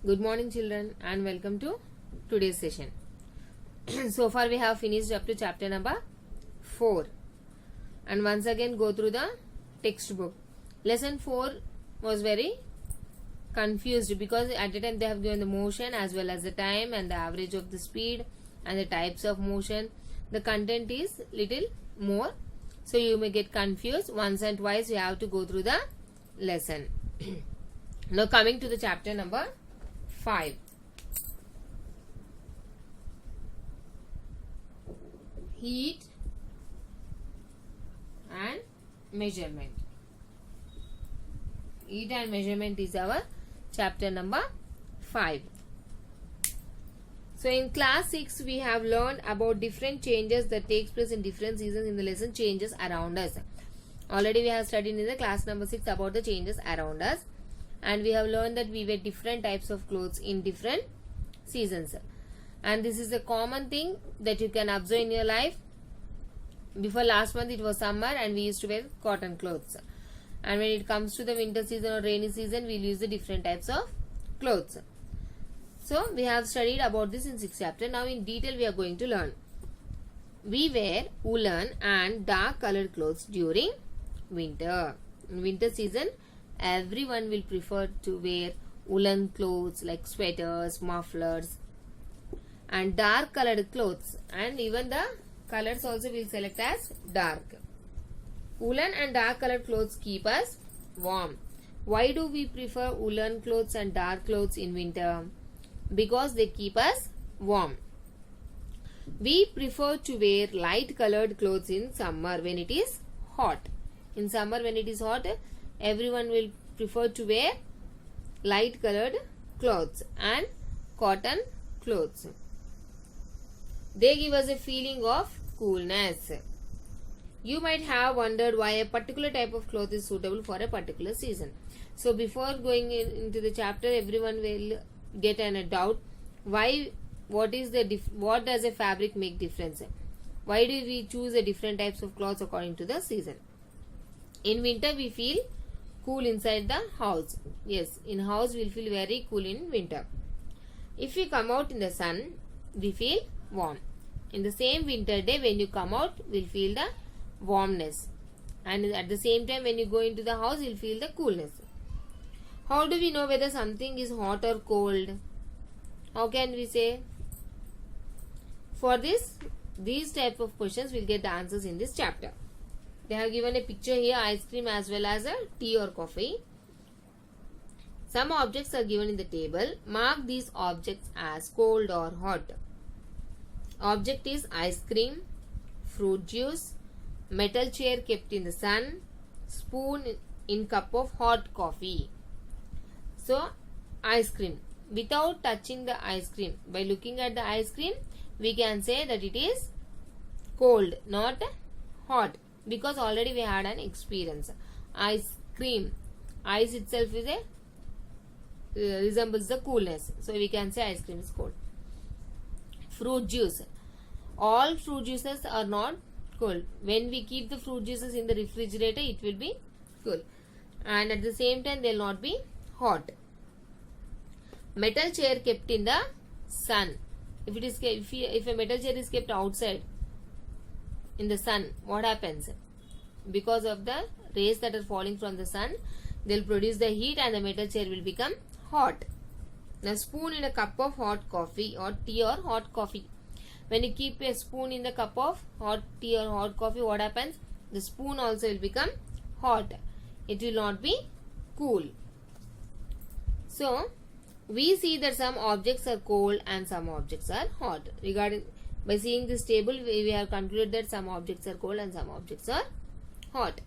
Good morning children and welcome to today's session. So far we have finished up to chapter number 4 and once again go through the textbook. Lesson 4 was very confused because at the time they have given the motion as well as the time and the average of the speed and the types of motion. The content is little more, so you may get confused. Once and twice you have to go through the lesson. Now coming to the chapter number 5. Heat and measurement. Heat and measurement is our chapter number 5. So in class 6 we have learned about different changes that takes place in different seasons in the lesson changes around us. Already we have studied in the class number 6 about the changes around us, and we have learned that we wear different types of clothes in different seasons, and this is a common thing that you can observe in your life. Before last month it was summer and we used to wear cotton clothes, and when it comes to the winter season or rainy season we will use the different types of clothes. So we have studied about this in 6th chapter. Now in detail we are going to learn. We wear woolen and dark colored clothes during winter. In winter season everyone will prefer to wear woolen clothes like sweaters, mufflers and dark colored clothes, and even the colors also will select as dark. Woolen and dark colored clothes keep us warm. Why do we prefer woolen clothes and dark clothes in winter? Because they keep us warm. We prefer to wear light colored clothes in summer when it is hot. In summer when it is hot, everyone will prefer to wear light colored clothes and cotton clothes. They give us a feeling of coolness. You might have wondered why a particular type of cloth is suitable for a particular season. So before going into the chapter, everyone will get a doubt. What does a fabric make difference? Why do we choose a different types of clothes according to the season? In winter we feel cool inside the house. Yes, in house we will feel very cool in winter. If we come out in the sun, we feel warm. In the same winter day when you come out, we will feel the warmness. And at the same time when you go into the house, you will feel the coolness. How do we know whether something is hot or cold? How can we say? For this, these type of questions will get the answers in this chapter. They have given a picture here, ice cream as well as a tea or coffee. Some objects are given in the table. Mark these objects as cold or hot. Object is ice cream, fruit juice, metal chair kept in the sun, spoon in cup of hot coffee. So, ice cream. Without touching the ice cream, by looking at the ice cream, we can say that it is cold, not hot. Because already we had an experience. Ice cream. Ice itself is resembles the coolness. So we can say ice cream is cold. Fruit juice. All fruit juices are not cold. When we keep the fruit juices in the refrigerator, it will be cool. And at the same time, they will not be hot. Metal chair kept in the sun. If a metal chair is kept outside in the sun, what happens? Because of the rays that are falling from the sun, they will produce the heat and the metal chair will become hot. Now, spoon in a cup of hot coffee or tea or hot coffee. When you keep a spoon in the cup of hot tea or hot coffee, what happens? The spoon also will become hot. It will not be cool. So, we see that some objects are cold and some objects are hot. By seeing this table, we have concluded that some objects are cold and some objects are hot.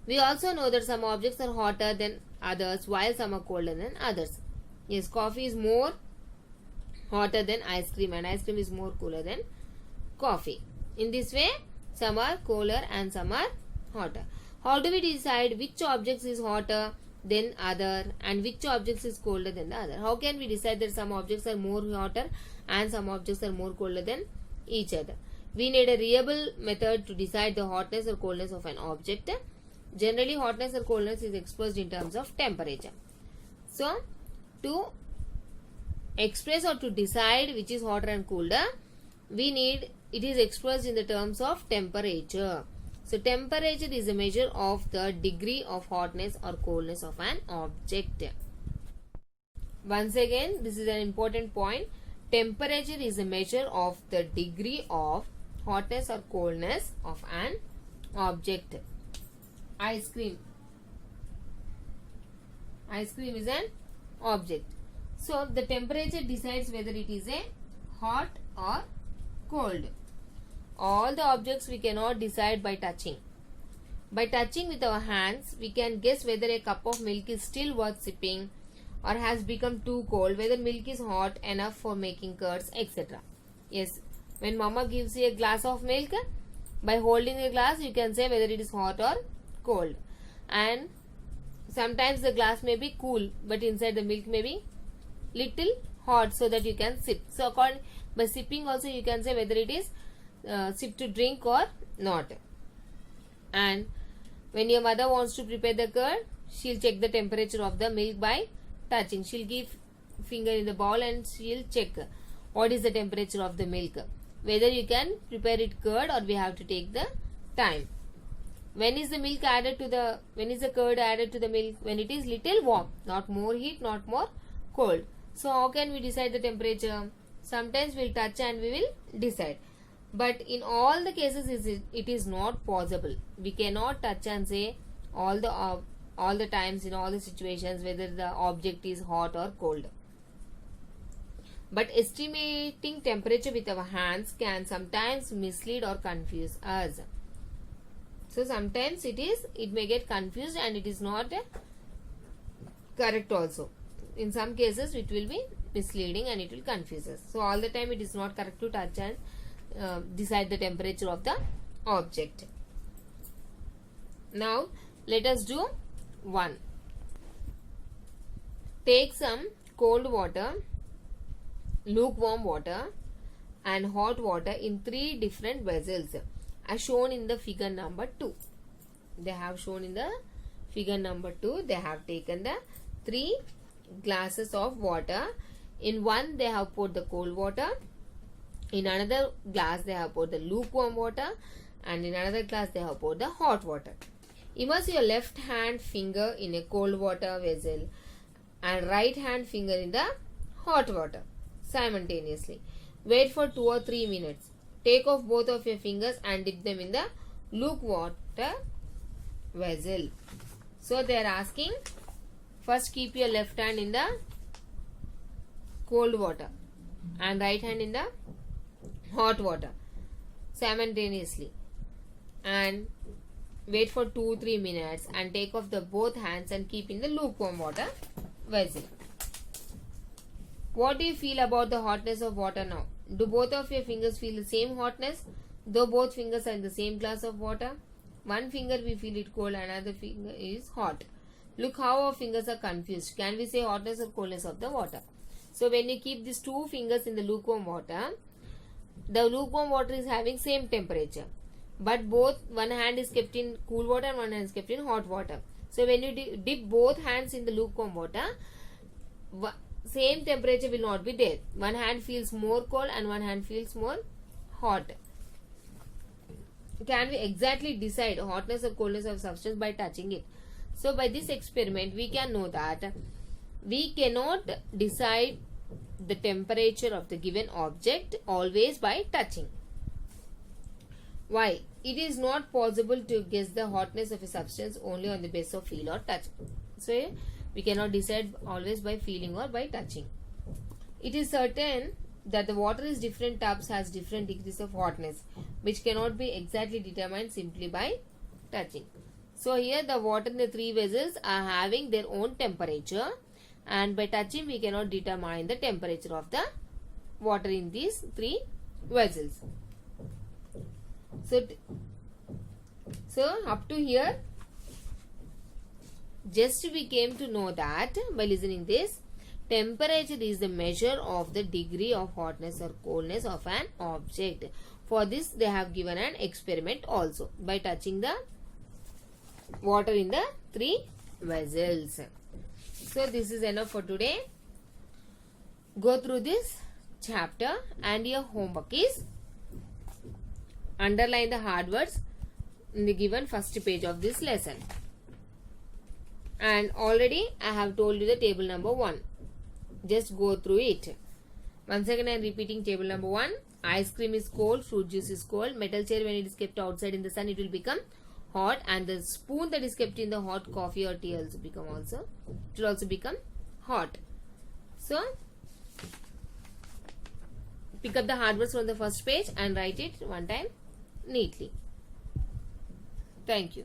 We also know that some objects are hotter than others while some are colder than others. Yes, coffee is more hotter than ice cream and ice cream is more cooler than coffee. In this way, some are cooler and some are hotter. How do we decide which objects is hotter than other and which objects is colder than the other? How can we decide that some objects are more hotter and some objects are more colder than each other? We need a reliable method to decide the hotness or coldness of an object. Generally, hotness or coldness is expressed in terms of temperature. So, to express or to decide which is hotter and colder, we need, it is expressed in the terms of temperature. So temperature is a measure of the degree of hotness or coldness of an object. Once again, this is an important point. Temperature is a measure of the degree of hotness or coldness of an object. Ice cream. Ice cream is an object. So the temperature decides whether it is a hot or cold. All the objects we cannot decide by touching. By touching with our hands, we can guess whether a cup of milk is still worth sipping or has become too cold, whether milk is hot enough for making curds, etc. Yes, when mama gives you a glass of milk, by holding the glass you can say whether it is hot or cold. And sometimes the glass may be cool, but inside the milk may be little hot, so that you can sip. So by sipping also you can say whether it is sip to drink or not. And when your mother wants to prepare the curd, she'll check the temperature of the milk by touching. She'll give finger in the bowl and she'll check what is the temperature of the milk, whether you can prepare it curd or we have to take the time. When is the milk added to the, when is the curd added to the milk? When it is little warm, not more heat, not more cold. So how can we decide the temperature? Sometimes we'll touch and we will decide. But in all the cases it is not possible. We cannot touch and say all the times in all the situations whether the object is hot or cold. But estimating temperature with our hands can sometimes mislead or confuse us. So sometimes it may get confused and it is not correct also. In some cases it will be misleading and it will confuse us. So all the time it is not correct to touch and decide the temperature of the object. Now let us do one. Take some cold water, lukewarm water and hot water in 3 different vessels as shown in the figure number 2. They have shown in the figure number 2. They have taken the 3 glasses of water. In one they have poured the cold water. In another glass they have poured the lukewarm water. And in another glass they have poured the hot water. Immerse your left hand finger in a cold water vessel and right hand finger in the hot water simultaneously. Wait for 2 or 3 minutes. Take off both of your fingers and dip them in the lukewarm water vessel. So they are asking, first keep your left hand in the cold water and right hand in the hot water simultaneously, and wait for 2-3 minutes and take off the both hands and keep in the lukewarm water vessel. What do you feel about the hotness of water now? Do both of your fingers feel the same hotness, though both fingers are in the same glass of water? One finger we feel it cold, another finger is hot. Look how our fingers are confused. Can we say hotness or coldness of the water? So when you keep these 2 fingers in the lukewarm water, the lukewarm water is having same temperature. But both, one hand is kept in cool water and one hand is kept in hot water. So when you dip both hands in the lukewarm water, same temperature will not be there. One hand feels more cold and one hand feels more hot. Can we exactly decide hotness or coldness of substance by touching it? So by this experiment we can know that we cannot decide the temperature of the given object always by touching. Why? It is not possible to guess the hotness of a substance only on the basis of feel or touch. So we cannot decide always by feeling or by touching. It is certain that the water in different tubs has different degrees of hotness, which cannot be exactly determined simply by touching. So here the water in the 3 vessels are having their own temperature, and by touching we cannot determine the temperature of the water in these 3 vessels. So up to here, just we came to know that by listening this, temperature is the measure of the degree of hotness or coldness of an object. For this they have given an experiment also by touching the water in the 3 vessels. So this is enough for today. go through this chapter, and your homework is underline the hard words in the given first page of this lesson. And already I have told you the table number 1. Just go through it. Once again I am repeating table number 1. Ice cream is cold, fruit juice is cold, metal chair when it is kept outside in the sun it will become hot, and the spoon that is kept in the hot coffee or tea also it will also become hot. So pick up the hard words from the first page and write it one time neatly. Thank you.